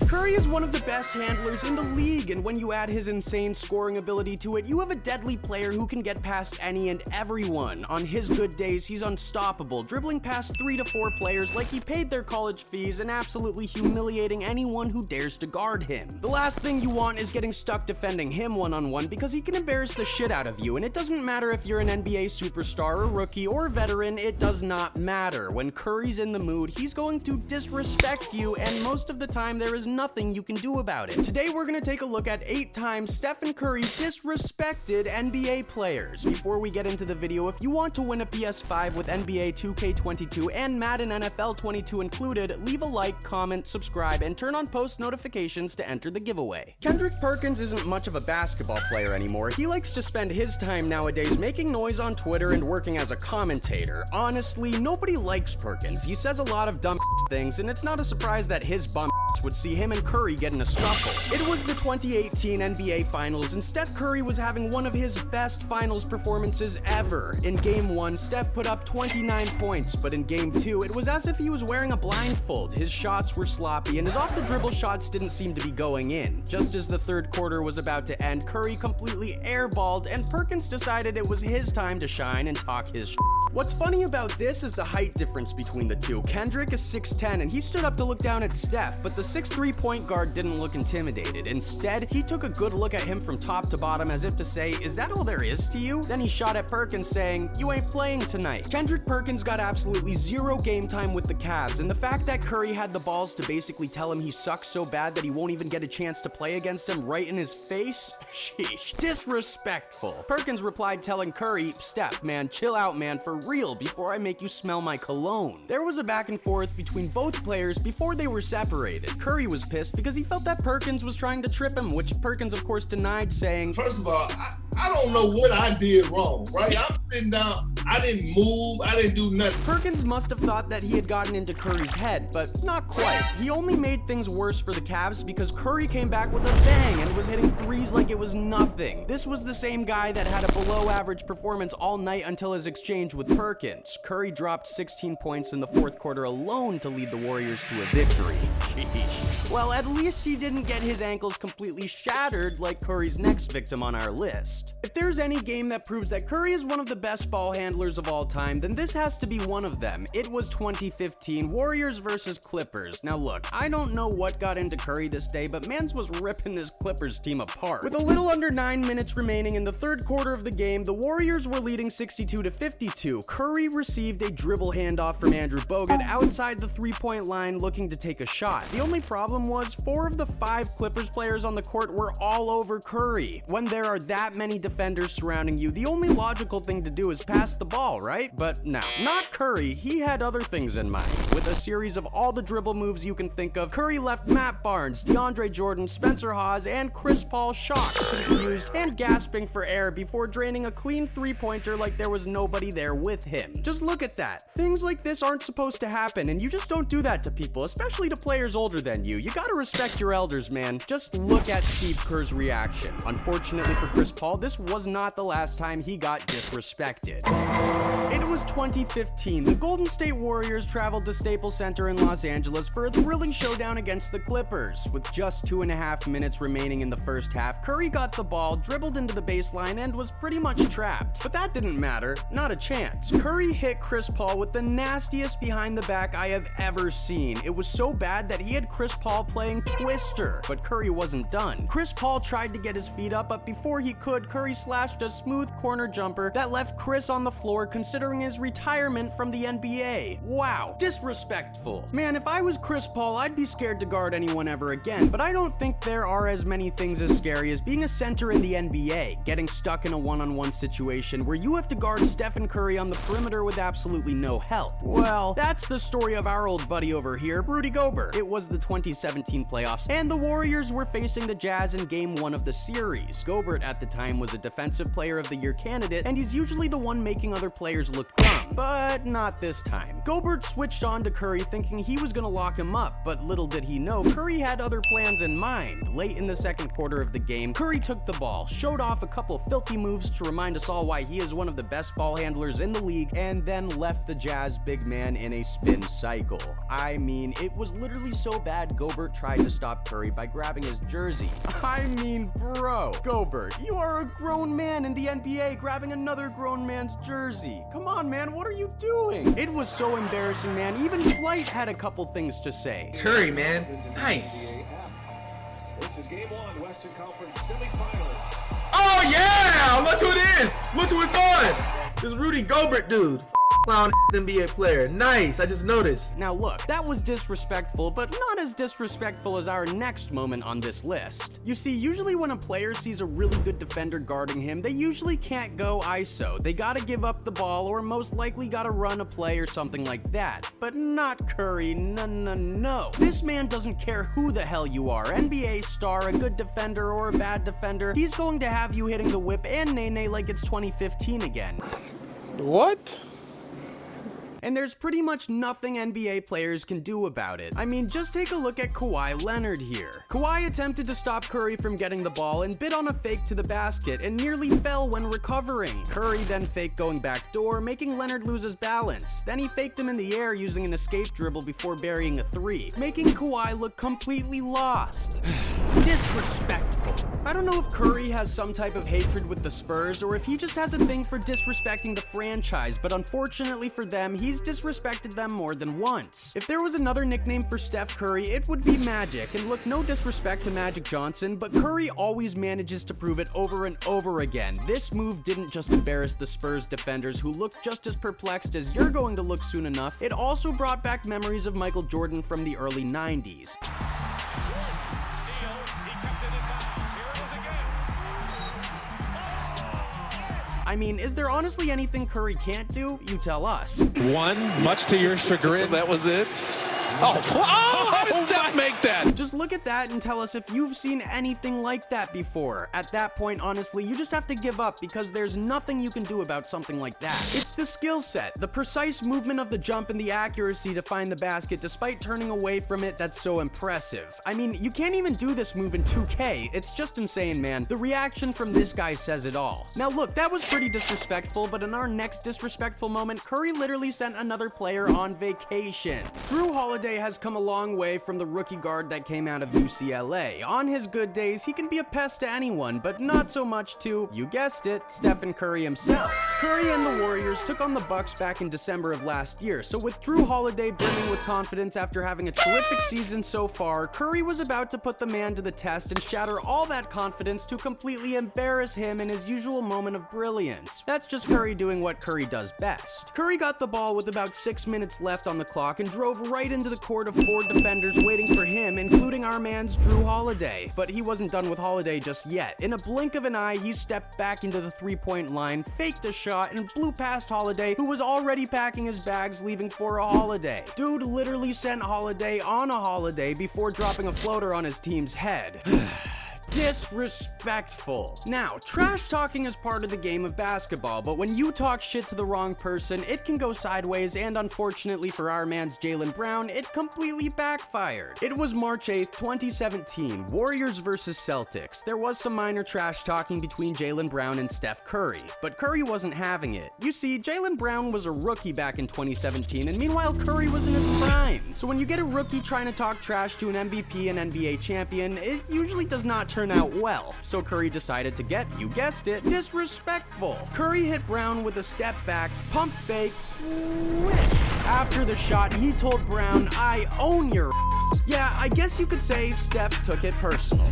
Curry is one of the best handlers in the league, and when you add his insane scoring ability to it, you have a deadly player who can get past any and everyone. On his good days, he's unstoppable, dribbling past 3 to 4 players like he paid their college fees and absolutely humiliating anyone who dares to guard him. The last thing you want is getting stuck defending him one-on-one because he can embarrass the shit out of you, and it doesn't matter if you're an NBA superstar, a rookie, or a veteran, it does not matter. When Curry's in the mood, he's going to disrespect you, and most of the time there is nothing you can do about it. Today we're going to take a look at 8 times Stephen Curry disrespected NBA players. Before we get into the video, if you want to win a PS5 with NBA 2K22 and Madden NFL 22 included, leave a like, comment, subscribe, and turn on post notifications to enter the giveaway. Kendrick Perkins isn't much of a basketball player anymore. He likes to spend his time nowadays making noise on Twitter and working as a commentator. Honestly, nobody likes Perkins. He says a lot of dumb things, and it's not a surprise that his bum would see him and Curry get in a scuffle. It was the 2018 NBA Finals, and Steph Curry was having one of his best finals performances ever. In Game 1, Steph put up 29 points, but in Game 2, it was as if he was wearing a blindfold. His shots were sloppy, and his off-the-dribble shots didn't seem to be going in. Just as the third quarter was about to end, Curry completely airballed, and Perkins decided it was his time to shine and talk his shit. What's funny about this is the height difference between the two. Kendrick is 6'10", and he stood up to look down at Steph, but the 6'3" point guard didn't look intimidated. Instead, he took a good look at him from top to bottom as if to say, "Is that all there is to you?" Then he shot at Perkins saying, "You ain't playing tonight." Kendrick Perkins got absolutely zero game time with the Cavs, and the fact that Curry had the balls to basically tell him he sucks so bad that he won't even get a chance to play against him right in his face? Sheesh. Disrespectful. Perkins replied telling Curry, "Steph, man, chill out, man, for real, before I make you smell my cologne." There was a back and forth between both players before they were separated. Curry was pissed because he felt that Perkins was trying to trip him, which Perkins of course denied, saying, "First of all, I don't know what I did wrong, right? I'm sitting down, I didn't move, I didn't do nothing." Perkins must have thought that he had gotten into Curry's head, but not quite. He only made things worse for the Cavs because Curry came back with a bang and was hitting threes like it was nothing. This was the same guy that had a below average performance all night until his exchange with Perkins. Curry dropped 16 points in the fourth quarter alone to lead the Warriors to a victory. Sheesh. Well, at least he didn't get his ankles completely shattered like Curry's next victim on our list. If there's any game that proves that Curry is one of the best ball handlers of all time, then this has to be one of them. It was 2015 Warriors versus Clippers. Now look, I don't know what got into Curry this day, but mans was ripping this Clippers team apart. With a little under 9 minutes remaining in the third quarter of the game, the Warriors were leading 62-52. Curry received a dribble handoff from Andrew Bogut outside the three-point line looking to take a shot. The only problem was 4 of the 5 Clippers players on the court were all over Curry. When there are that many defenders surrounding you, the only logical thing to do is pass the ball, right? But no, not Curry. He had other things in mind. With a series of all the dribble moves you can think of, Curry left Matt Barnes, DeAndre Jordan, Spencer Hawes, and Chris Paul shocked, confused, and gasping for air before draining a clean three-pointer like there was nobody there with him. Just look at that. Things like this aren't supposed to happen, and you just don't do that to people, especially to players older than you. You gotta respect your elders, man. Just look at Steve Kerr's reaction. Unfortunately for Chris Paul, this was not the last time he got disrespected. It was 2015. The Golden State Warriors traveled to Staples Center in Los Angeles for a thrilling showdown against the Clippers. With just 2.5 minutes remaining in the first half, Curry got the ball, dribbled into the baseline, and was pretty much trapped. But that didn't matter. Not a chance. Curry hit Chris Paul with the nastiest behind the back I have ever seen. It was so bad that he had Chris Paul playing Twister, but Curry wasn't done. Chris Paul tried to get his feet up, but before he could, Curry slashed a smooth corner jumper that left Chris on the floor considering his retirement from the NBA. Wow, disrespectful. Man, if I was Chris Paul, I'd be scared to guard anyone ever again, but I don't think there are as many things as scary as being a center in the NBA, getting stuck in a one-on-one situation where you have to guard Stephen Curry on the perimeter with absolutely no help. Well, that's the story of our old buddy over here, Rudy Gobert. It was the 2017 playoffs, and the Warriors were facing the Jazz in Game 1 of the series. Gobert at the time was a Defensive Player of the Year candidate, and he's usually the one making other players look dumb. but not this time. Gobert switched on to Curry thinking he was gonna lock him up, but little did he know Curry had other plans in mind. Late in the second quarter of the game, Curry took the ball, showed off a couple filthy moves to remind us all why he is one of the best ball handlers in the league, and then left the Jazz big man in a spin cycle. I mean, it was literally so bad Gobert tried to stop Curry by grabbing his jersey. I mean, bro, Gobert, you are a grown man in the NBA grabbing another grown man's jersey. Come on, man, what are you doing? It was so embarrassing, man. Even Flight had a couple things to say. Curry, man, nice. This is game one, Western Conference semifinals. Oh yeah, look who it is. Look who it's on. This Rudy Gobert dude. Clown NBA player. Nice, I just noticed. Now look, that was disrespectful, but not as disrespectful as our next moment on this list. You see, usually when a player sees a really good defender guarding him, they usually can't go ISO. They gotta give up the ball or most likely gotta run a play or something like that. But not Curry, no. This man doesn't care who the hell you are, NBA star, a good defender or a bad defender, he's going to have you hitting the whip and nay-nay like it's 2015 again. What? And there's pretty much nothing NBA players can do about it. I mean, just take a look at Kawhi Leonard here. Kawhi attempted to stop Curry from getting the ball and bit on a fake to the basket and nearly fell when recovering. Curry then faked going back door, making Leonard lose his balance. Then he faked him in the air using an escape dribble before burying a three, making Kawhi look completely lost. Disrespectful. I don't know if Curry has some type of hatred with the Spurs or if he just has a thing for disrespecting the franchise, but unfortunately for them, he's disrespected them more than once. If there was another nickname for Steph Curry, it would be Magic. And look, no disrespect to Magic Johnson, but Curry always manages to prove it over and over again. This move didn't just embarrass the Spurs defenders who looked just as perplexed as you're going to look soon enough, it also brought back memories of Michael Jordan from the early 90s. I mean, is there honestly anything Curry can't do? You tell us. One, much to your chagrin, that was it. Oh, how did Steph make that? Just look at that and tell us if you've seen anything like that before. At that point, honestly, you just have to give up because there's nothing you can do about something like that. It's the skill set, the precise movement of the jump and the accuracy to find the basket despite turning away from it that's so impressive. I mean, you can't even do this move in 2K. It's just insane, man. The reaction from this guy says it all. Now look, that was pretty disrespectful, but in our next disrespectful moment, Curry literally sent another player on vacation. Jrue Holiday has come a long way from the rookie guard that came out of UCLA. On his good days, he can be a pest to anyone, but not so much to, you guessed it, Stephen Curry himself. Curry and the Warriors took on the Bucks back in December of last year, so with Jrue Holiday brimming with confidence after having a terrific season so far, Curry was about to put the man to the test and shatter all that confidence to completely embarrass him in his usual moment of brilliance. That's just Curry doing what Curry does best. Curry got the ball with about 6 minutes left on the clock and drove right into the court of 4 defenders waiting for him, including our man's Jrue Holiday. But he wasn't done with Holiday just yet. In a blink of an eye, he stepped back into the three-point line, faked a shot, and blew past Holiday, who was already packing his bags leaving for a holiday. Dude literally sent Holiday on a holiday before dropping a floater on his team's head. Disrespectful. Now, trash talking is part of the game of basketball, but when you talk shit to the wrong person, it can go sideways, and unfortunately for our man's Jaylen Brown, it completely backfired. It was March 8th, 2017, Warriors versus Celtics. There was some minor trash talking between Jaylen Brown and Steph Curry, but Curry wasn't having it. You see, Jaylen Brown was a rookie back in 2017, and meanwhile Curry was in his prime. So when you get a rookie trying to talk trash to an MVP and NBA champion, it usually does not turn out well. So Curry decided to get, you guessed it, disrespectful. Curry hit Brown with a step back, pump fake, switch. After the shot, he told Brown, "I own your ass." Yeah, I guess you could say Steph took it personal.